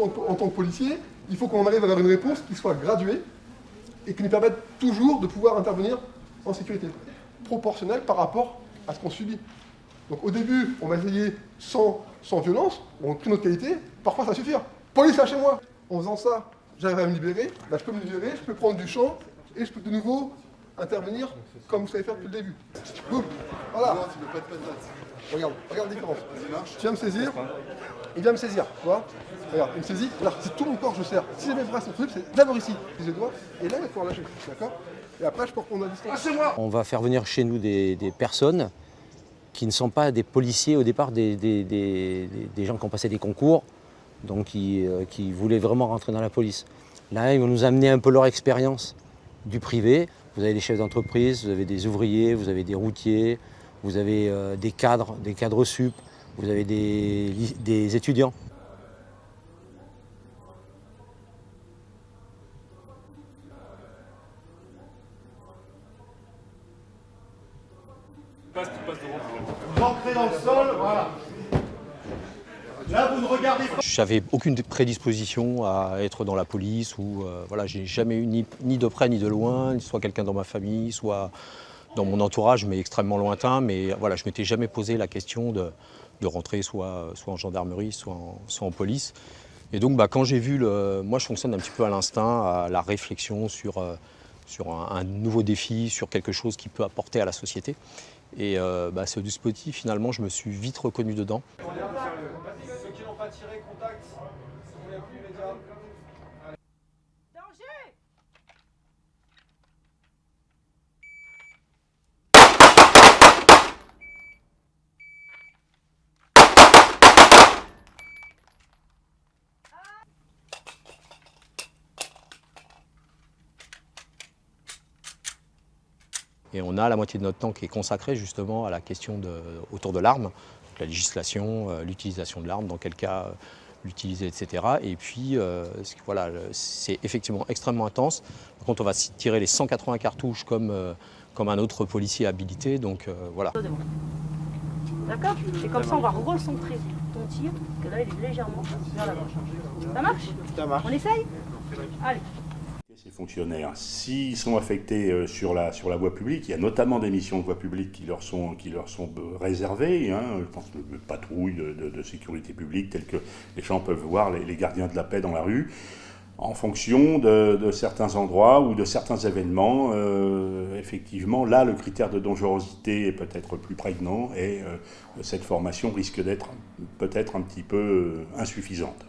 en tant que policier, il faut qu'on arrive à avoir une réponse qui soit graduée et qui nous permette toujours de pouvoir intervenir en sécurité, proportionnelle par rapport à ce qu'on subit. Donc au début, on va essayer sans violence, on crée notre qualité, parfois ça va suffire. Police, lâchez-moi. En faisant ça, j'arrive à me libérer, là je peux me libérer, je peux prendre du champ et je peux de nouveau intervenir comme je savais faire depuis le début. Boum. Voilà. Regarde la différence. Tu viens me saisir, il vient me saisir, tu vois. Regarde, il me saisit, alors c'est tout mon corps que je serre. Si mes bras sont faibles, c'est d'abord ici, les doigts, et là il va pouvoir lâcher, d'accord. Et après je peux reprendre la distance. Lâchez-moi. On va faire venir chez nous des personnes qui ne sont pas des policiers au départ, des gens qui ont passé des concours, donc qui voulaient vraiment rentrer dans la police. Là, ils vont nous amener un peu leur expérience du privé. Vous avez des chefs d'entreprise, vous avez des ouvriers, vous avez des routiers, vous avez des cadres sup, vous avez des étudiants. Vous entrez dans le sol, voilà. Là, vous ne regardez pas. J'avais aucune prédisposition à être dans la police ou voilà, j'ai jamais eu ni de près ni de loin, soit quelqu'un dans ma famille, soit dans mon entourage, mais extrêmement lointain. Mais voilà, je m'étais jamais posé la question de rentrer soit en gendarmerie, soit en police. Et donc, quand j'ai vu moi, je fonctionne un petit peu à l'instinct, à la réflexion sur un nouveau défi, sur quelque chose qui peut apporter à la société. Et ce dispositif, finalement, je me suis vite reconnu dedans. Ceux qui n'ont pas tiré, contact. Pour les plus immédiats. Danger! Et on a la moitié de notre temps qui est consacré justement à la question autour de l'arme, la législation, l'utilisation de l'arme, dans quel cas l'utiliser, etc. Et puis, voilà, c'est effectivement extrêmement intense. Par contre, on va tirer les 180 cartouches comme un autre policier habilité, donc voilà. D'accord? Et comme ça, on va recentrer ton tir, que là, il est légèrement vers l'avant. Ça marche? Ça marche. On essaye? Allez. Ces fonctionnaires, s'ils sont affectés sur la voie publique, il y a notamment des missions de voie publique qui leur sont réservées, hein, je pense de patrouille, de sécurité publique, telles que les gens peuvent voir les gardiens de la paix dans la rue, en fonction de certains endroits ou de certains événements. Effectivement, là, le critère de dangerosité est peut-être plus prégnant et cette formation risque d'être peut-être un petit peu insuffisante.